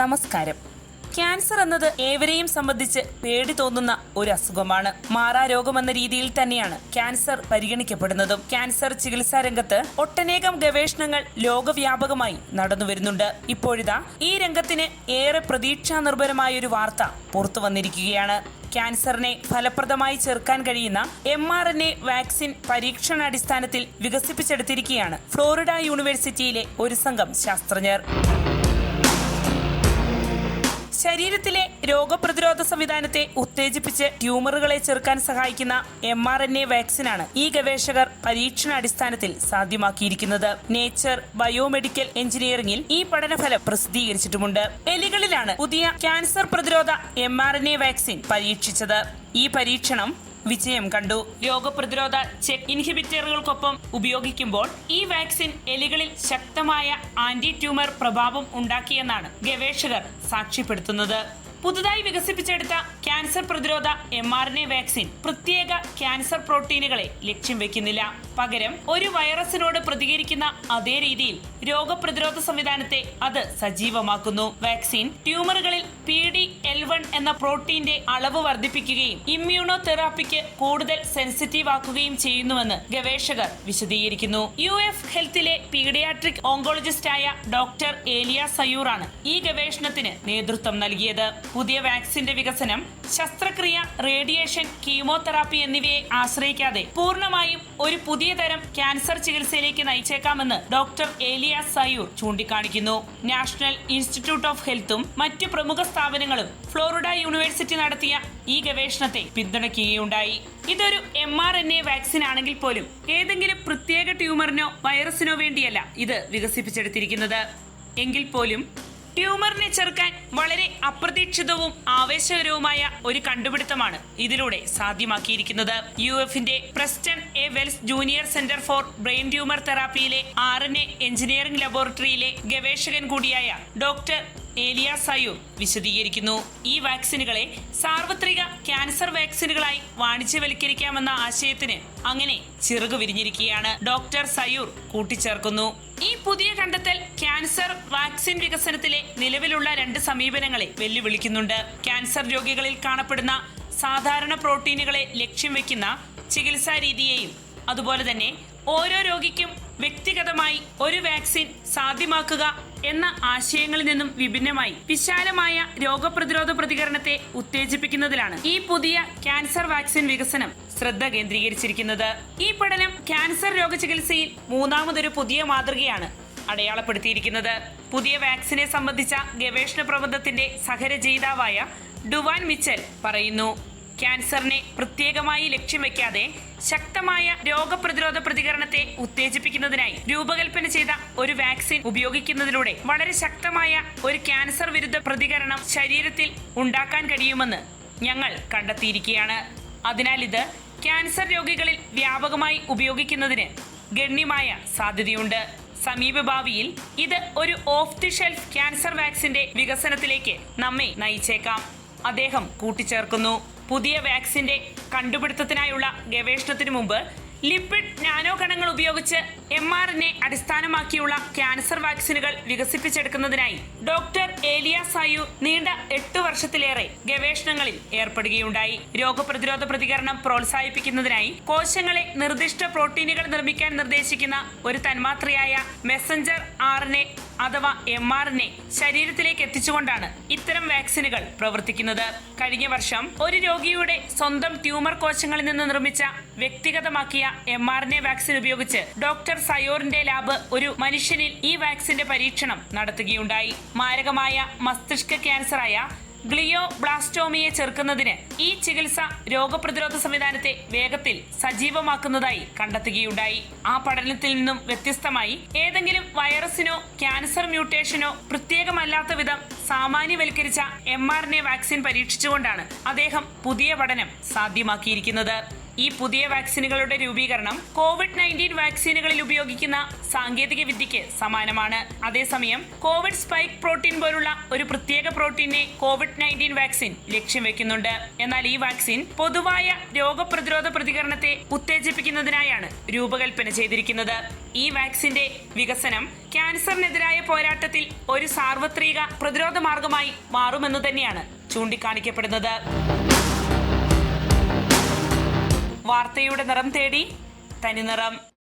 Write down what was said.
നമസ്കാരം. ക്യാൻസർ എന്നത് ഏവരെയും സംബന്ധിച്ച് പേടി തോന്നുന്ന ഒരു അസുഖമാണ്. മാറാരോഗമെന്ന രീതിയിൽ തന്നെയാണ് ക്യാൻസർ പരിഗണിക്കപ്പെടുന്നതും. ക്യാൻസർ ചികിത്സാ രംഗത്ത് ഒട്ടനേകം ഗവേഷണങ്ങൾ ലോകവ്യാപകമായി നടന്നുവരുന്നുണ്ട്. ഇപ്പോഴിതാ ഈ രംഗത്തിന് ഏറെ പ്രതീക്ഷാ നിർഭരമായൊരു വാർത്ത പുറത്തു വന്നിരിക്കുകയാണ്. ക്യാൻസറിനെ ഫലപ്രദമായി ചെറുക്കാൻ കഴിയുന്ന mRNA വാക്സിൻ പരീക്ഷണാടിസ്ഥാനത്തിൽ വികസിപ്പിച്ചെടുത്തിരിക്കുകയാണ് ഫ്ലോറിഡ യൂണിവേഴ്സിറ്റിയിലെ ഒരു സംഘം ശാസ്ത്രജ്ഞർ. ശരീരത്തിലെ രോഗപ്രതിരോധ സംവിധാനത്തെ ഉത്തേജിപ്പിച്ച് ട്യൂമറുകളെ ചെറുക്കാൻ സഹായിക്കുന്ന mRNA വാക്സിനാണ് ഈ ഗവേഷകർ പരീക്ഷണാടിസ്ഥാനത്തിൽ സാധ്യമാക്കിയിരിക്കുന്നത്. നേച്ചർ ബയോമെഡിക്കൽ എഞ്ചിനീയറിംഗിൽ ഈ പഠനഫലം പ്രസിദ്ധീകരിച്ചിട്ടുമുണ്ട്. എലികളിലാണ് പുതിയ ക്യാൻസർ പ്രതിരോധ mRNA വാക്സിൻ പരീക്ഷിച്ചത്. ഈ പരീക്ഷണം വിജയം കണ്ടു. രോഗപ്രതിരോധ ചെക്ക് ഇൻഹിബിറ്ററുകൾക്കൊപ്പം ഉപയോഗിക്കുമ്പോൾ ഈ വാക്സിൻ എലികളിൽ ശക്തമായ ആന്റി ട്യൂമർ പ്രഭാവം ഉണ്ടാക്കിയെന്നാണ് ഗവേഷകർ സാക്ഷ്യപ്പെടുത്തുന്നത്. പുതുതായി വികസിപ്പിച്ചെടുത്ത ക്യാൻസർ പ്രതിരോധ mRNA വാക്സിൻ പ്രത്യേക ക്യാൻസർ പ്രോട്ടീനുകളെ ലക്ഷ്യം വെക്കുന്നില്ല. പകരം ഒരു വൈറസിനോട് പ്രതികരിക്കുന്ന അതേ രീതിയിൽ രോഗപ്രതിരോധ സംവിധാനത്തെ അത് സജീവമാക്കുന്നു. വാക്സിൻ ട്യൂമറുകളിൽ PD-L1 എന്ന പ്രോട്ടീന്റെ അളവ് വർദ്ധിപ്പിക്കുകയും ഇമ്മ്യൂണോ തെറാപ്പിക്ക് കൂടുതൽ സെൻസിറ്റീവ് ആക്കുകയും ചെയ്യുന്നുവെന്ന് ഗവേഷകർ വിശദീകരിക്കുന്നു. UF ഹെൽത്തിലെ പീഡിയാട്രിക് ഓങ്കോളജിസ്റ്റായ ഡോക്ടർ ഏലിയ സയൂർ ആണ് ഈ ഗവേഷണത്തിന് നേതൃത്വം നൽകിയത്. പുതിയ വാക്സിന്റെ വികസനം ശസ്ത്രക്രിയ, റേഡിയേഷൻ, കീമോതെറാപ്പി എന്നിവയെ ആശ്രയിക്കാതെ പൂർണ്ണമായും ഒരു പുതിയ തരം ക്യാൻസർ ചികിത്സയിലേക്ക് നയിച്ചേക്കാമെന്ന് ഡോക്ടർ ഏലിയ സയൂർ ചൂണ്ടിക്കാണിക്കുന്നു. നാഷണൽ ഇൻസ്റ്റിറ്റ്യൂട്ട് ഓഫ് ഹെൽത്തും മറ്റ് പ്രമുഖ സ്ഥാപനങ്ങളും ഫ്ലോറിഡ യൂണിവേഴ്സിറ്റി നടത്തിയ ഈ ഗവേഷണത്തെ പിന്തുണയ്ക്കുകയുണ്ടായി. ഇതൊരു mRNA വാക്സിൻ ആണെങ്കിൽ പോലും ഏതെങ്കിലും പ്രത്യേക ട്യൂമറിനോ വൈറസിനോ വേണ്ടിയല്ല ഇത് വികസിപ്പിച്ചെടുത്തിരിക്കുന്നത്. എങ്കിൽ പോലും ട്യൂമറിനെ ചെറുക്കാൻ വളരെ അപ്രതീക്ഷിതവും ആവേശകരവുമായ ഒരു കണ്ടുപിടുത്തമാണ് ഇതിലൂടെ സാധ്യമാക്കിയിരിക്കുന്നത്. UFന്റെ Preston A Wells junior centre for brain tumour തെറാപ്പിയിലെ RNA എഞ്ചിനീയറിംഗ് ലബോറട്ടറിയിലെ ഗവേഷകൻ കൂടിയായ ഡോക്ടർ ഏലിയ സയൂർ വിശദീകരിക്കുന്നു. ഈ വാക്സിനുകളെ സാർവത്രിക ക്യാൻസർ വാക്സിനുകളായി വാണിജ്യവൽക്കരിക്കാമെന്ന ആശയത്തിന് അങ്ങനെ ചിറകു വിരിഞ്ഞിരിക്കുകയാണ്. ഡോക്ടർ സയൂർ കൂട്ടിച്ചേർക്കുന്നു, ഈ പുതിയ കണ്ടെത്തൽ ക്യാൻസർ വാക്സിൻ വികസനത്തിലെ നിലവിലുള്ള 2 സമീപനങ്ങളെ വെല്ലുവിളിക്കുന്നുണ്ട്. ക്യാൻസർ രോഗികളിൽ കാണപ്പെടുന്ന സാധാരണ പ്രോട്ടീനുകളെ ലക്ഷ്യം വെക്കുന്ന ചികിത്സാ രീതിയെയും അതുപോലെ തന്നെ ഓരോ രോഗിക്കും വ്യക്തിഗതമായി ഒരു വാക്സിൻ സാധ്യമാക്കുക എന്ന ആശയങ്ങളിൽ നിന്നും വിഭിന്നമായി വിശാലമായ രോഗപ്രതിരോധ പ്രതികരണത്തെ ഉത്തേജിപ്പിക്കുന്നതിലാണ് ഈ പുതിയ ക്യാൻസർ വാക്സിൻ വികസനം ശ്രദ്ധ കേന്ദ്രീകരിച്ചിരിക്കുന്നത്. ഈ പഠനം ക്യാൻസർ രോഗചികിത്സയിൽ മൂന്നാമതൊരു പുതിയ മാതൃകയാണ് അടയാളപ്പെടുത്തിയിരിക്കുന്നത്. പുതിയ വാക്സിനെ സംബന്ധിച്ച ഗവേഷണ പ്രബന്ധത്തിന്റെ സഹരചയിതാവായ ഡുവാൻ മിച്ചൽ പറയുന്നു, ക്യാൻസറിനെ പ്രത്യേകമായി ലക്ഷ്യം വെക്കാതെ ശക്തമായ രോഗപ്രതിരോധ പ്രതികരണത്തെ ഉത്തേജിപ്പിക്കുന്നതിനായി രൂപകൽപ്പന ചെയ്ത ഒരു വാക്സിൻ ഉപയോഗിക്കുന്നതിലൂടെ വളരെ ശക്തമായ ഒരു ക്യാൻസർ വിരുദ്ധ പ്രതികരണം ശരീരത്തിൽ ഉണ്ടാക്കാൻ കഴിയുമെന്ന് ഞങ്ങൾ കണ്ടെത്തിയിരിക്കുകയാണ്. അതിനാൽ ഇത് ക്യാൻസർ രോഗികളിൽ വ്യാപകമായി ഉപയോഗിക്കുന്നതിന് ഗണ്യമായ സാധ്യതയുണ്ട്. സമീപ ഭാവിയിൽ ഇത് ഒരു ഓഫ് ദി ഷെൽഫ് ക്യാൻസർ വാക്സിന്റെ വികസനത്തിലേക്ക് നമ്മെ നയിച്ചേക്കാം, അദ്ദേഹം കൂട്ടിച്ചേർക്കുന്നു. പുതിയ വാക്സിന്റെ കണ്ടുപിടുത്തത്തിനായുള്ള ഗവേഷണത്തിനു മുമ്പ് ലിപ്പിഡ് നാനോ കണങ്ങൾ ഉപയോഗിച്ച് mRNA അടിസ്ഥാനമാക്കിയുള്ള ക്യാൻസർ വാക്സിനുകൾ വികസിപ്പിച്ചെടുക്കുന്നതിനായി ഡോക്ടർ ഏലിയ സയൂർ നീണ്ട 8 വർഷത്തിലേറെ ഗവേഷണങ്ങളിൽ ഏർപ്പെടുകയുണ്ടായി. രോഗപ്രതിരോധ പ്രതികരണം പ്രോത്സാഹിപ്പിക്കുന്നതിനായി കോശങ്ങളെ നിർദ്ദിഷ്ട പ്രോട്ടീനുകൾ നിർമ്മിക്കാൻ നിർദ്ദേശിക്കുന്ന ഒരു തന്മാത്രയായ മെസഞ്ചർ RNA അഥവാ mRNA ശരീരത്തിലേക്ക് എത്തിച്ചുകൊണ്ടാണ് ഇത്തരം വാക്സിനുകൾ പ്രവർത്തിക്കുന്നത്. കഴിഞ്ഞ വർഷം ഒരു രോഗിയുടെ സ്വന്തം ട്യൂമർ കോശങ്ങളിൽ നിന്ന് നിർമ്മിച്ച വ്യക്തിഗതമാക്കിയ mRNA വാക്സിൻ ഉപയോഗിച്ച് ഡോക്ടർ സയോറിന്റെ ലാബ് ഒരു മനുഷ്യനിൽ ഈ വാക്സിന്റെ പരീക്ഷണം നടത്തുകയുണ്ടായി. മാരകമായ മസ്തിഷ്ക ക്യാൻസറായ ഗ്ലിയോബ്ലാസ്റ്റോമിയെ ചെറുക്കുന്നതിന് ഈ ചികിത്സ രോഗപ്രതിരോധ സംവിധാനത്തെ വേഗത്തിൽ സജീവമാക്കുന്നതായി കണ്ടെത്തുകയുണ്ടായി. ആ പഠനത്തിൽ നിന്നും വ്യത്യസ്തമായി ഏതെങ്കിലും വൈറസിനോ ക്യാൻസർ മ്യൂട്ടേഷനോ പ്രത്യേകമല്ലാത്ത വിധം സാമാന്യവൽക്കരിച്ച mRNA വാക്സിൻ പരീക്ഷിച്ചുകൊണ്ടാണ് അദ്ദേഹം പുതിയ പഠനം സാധ്യമാക്കിയിരിക്കുന്നത്. ഈ പുതിയ വാക്സിനുകളുടെ രൂപീകരണം COVID-19 വാക്സിനുകളിൽ ഉപയോഗിക്കുന്ന സാങ്കേതിക വിദ്യയ്ക്ക് സമാനമാണ്. അതേസമയം കോവിഡ് സ്പൈക്ക് പ്രോട്ടീൻ പോലുള്ള ഒരു പ്രത്യേക പ്രോട്ടീനെ COVID-19 വാക്സിൻ ലക്ഷ്യം വെക്കുന്നുണ്ട്. എന്നാൽ ഈ വാക്സിൻ പൊതുവായ രോഗപ്രതിരോധ പ്രതികരണത്തെ ഉത്തേജിപ്പിക്കുന്നതിനായാണ് രൂപകൽപ്പന ചെയ്തിരിക്കുന്നത്. ഈ വാക്സിന്റെ വികസനം ക്യാൻസറിനെതിരായ പോരാട്ടത്തിൽ ഒരു സാർവത്രിക പ്രതിരോധ മാർഗമായി മാറുമെന്ന് തന്നെയാണ് ചൂണ്ടിക്കാണിക്കപ്പെടുന്നത്. വാർത്തയുടെ നിറം തേടി തനിനിറം.